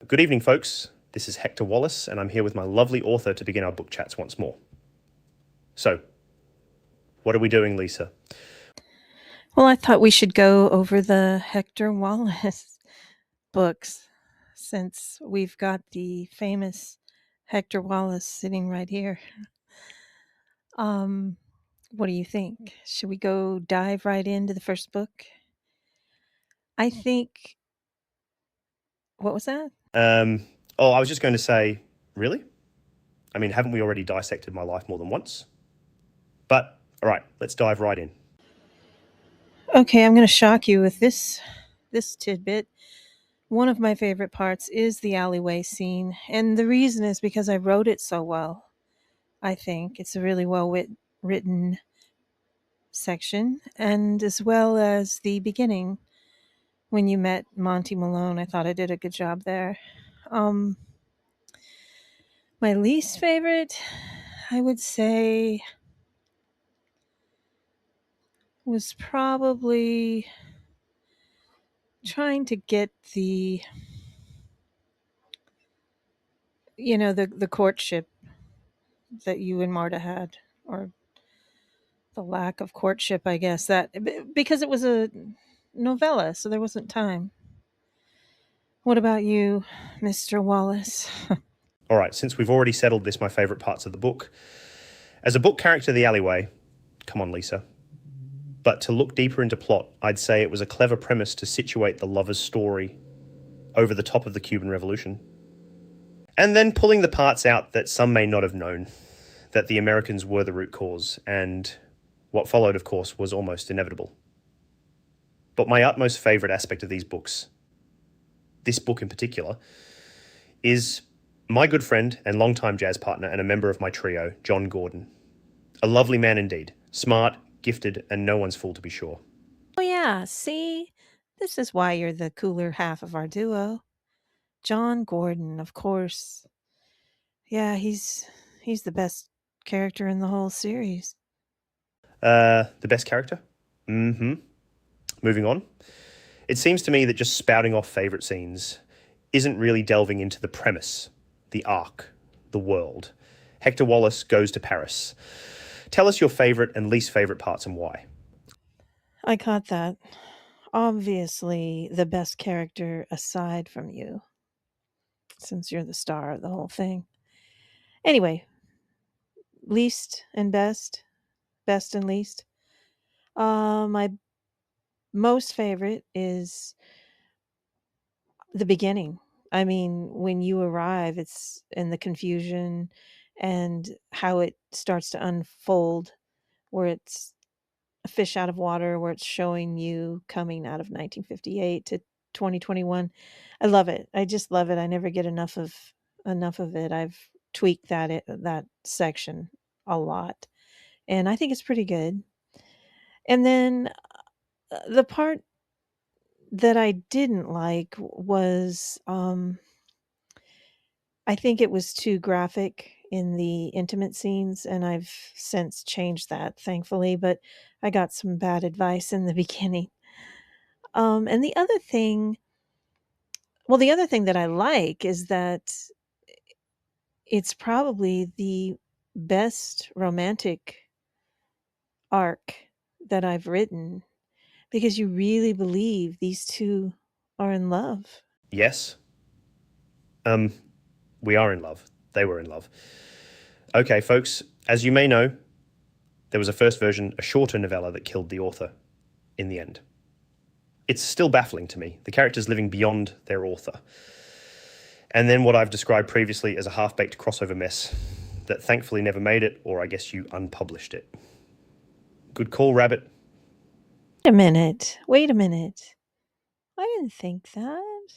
Good evening, folks. This is Hector Wallace, and I'm here with my lovely author to begin our book chats once more. So, what are we doing, Lisa? Well, I thought we should go over the Hector Wallace books since we've got the famous Hector Wallace sitting right here. Um, what do you think? Should we go dive right into the first book? I think. What was that? I was just going to say, really? I mean, haven't we already dissected my life more than once? But, all right, let's dive right in. Okay, I'm going to shock you with this tidbit. One of my favorite parts is the alleyway scene, and the reason is because I wrote it so well. I think it's a really written section, and as well as the beginning when you met Monty Malone. I thought I did a good job there. Um, my least favorite, I would say, was probably trying to get the courtship that you and Marta had, or the lack of courtship, I guess, that because it was a novella, so there wasn't time. What about you, Mr. Wallace? All right, since we've already settled this, my favorite parts of the book. As a book character, The Alleyway, come on, Lisa. But to look deeper into plot, I'd say it was a clever premise to situate the lover's story over the top of the Cuban Revolution. And then pulling the parts out that some may not have known, that the Americans were the root cause, and what followed, of course, was almost inevitable. But my utmost favourite aspect of these books, this book in particular, is my good friend and longtime jazz partner and a member of my trio, John Gordon. A lovely man indeed, smart, gifted, and no one's fool to be sure. Oh, yeah, see? This is why you're the cooler half of our duo. John Gordon, of course. Yeah, he's the best character in the whole series. The best character? Mm-hmm. Moving on. It seems to me that just spouting off favourite scenes isn't really delving into the premise, the arc, the world. Hector Wallace goes to Paris. Tell us your favourite and least favourite parts and why. I caught that. Obviously, the best character aside from you, since you're the star of the whole thing. Anyway, least and best, best and least. My most favorite is the beginning. I mean, when you arrive, it's in the confusion and how it starts to unfold, where it's a fish out of water, where it's showing you coming out of 1958 to 2021. I love it. I just love it. I never get enough of it. I've tweaked that section a lot, and I think it's pretty good. And then the part that I didn't like was I think it was too graphic in the intimate scenes, and I've since changed that, thankfully, but I got some bad advice in the beginning. And the other thing that I like is that it's probably the best romantic arc that I've written because you really believe these two are in love. Yes, we are in love. They were in love. Okay, folks, as you may know, there was a first version, a shorter novella that killed the author in the end. It's still baffling to me, the characters living beyond their author. And then what I've described previously as a half-baked crossover mess that thankfully never made it, or I guess you unpublished it. Good call, Rabbit. Wait a minute. I didn't think that.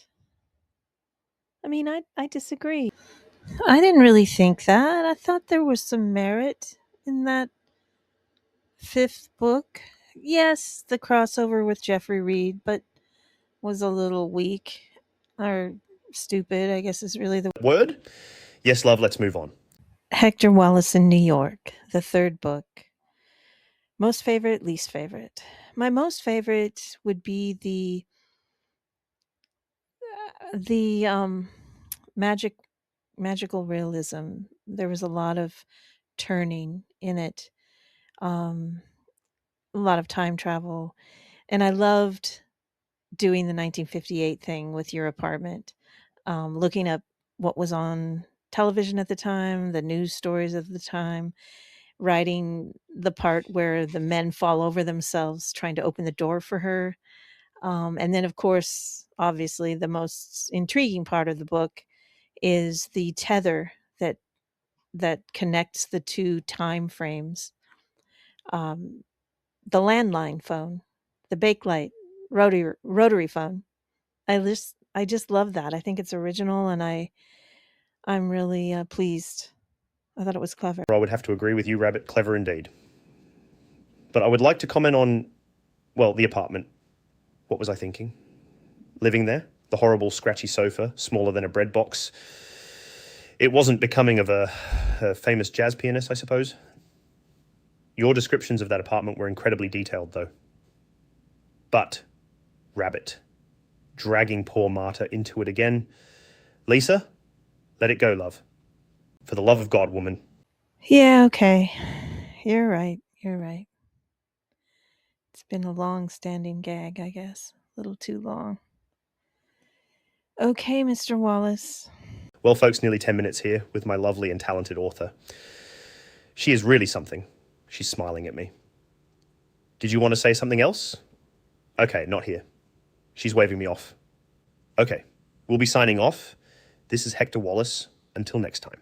I mean, I disagree. I didn't really think that. I thought there was some merit in that fifth book. Yes, the crossover with Jeffrey Reed, but was a little weak or stupid, I guess is really the Word? Yes, love, let's move on. Hector Wallace in New York, the third book. Most favorite, least favorite. My most favorite would be the magical realism. There was a lot of turning in it, um, a lot of time travel, and I loved doing the 1958 thing with your apartment, looking up what was on television at the time, the news stories of the time, writing the part where the men fall over themselves trying to open the door for her. And then, of course, obviously, the most intriguing part of the book is the tether that connects the two time frames. Um, the landline phone, the Bakelite rotary phone. I just love that. I think it's original, and I'm really pleased. I thought it was clever. I would have to agree with you, Rabbit. Clever indeed. But I would like to comment on, well, the apartment. What was I thinking? Living there? The horrible, scratchy sofa, smaller than a bread box. It wasn't becoming of a famous jazz pianist, I suppose. Your descriptions of that apartment were incredibly detailed, though. But, Rabbit, dragging poor Marta into it again. Lisa, let it go, love. For the love of God, woman. Yeah, okay. You're right. You're right. It's been a long-standing gag, I guess. A little too long. Okay, Mr. Wallace. Well, folks, nearly 10 minutes here with my lovely and talented author. She is really something. She's smiling at me. Did you want to say something else? Okay, not here. She's waving me off. Okay, we'll be signing off. This is Hector Wallace. Until next time.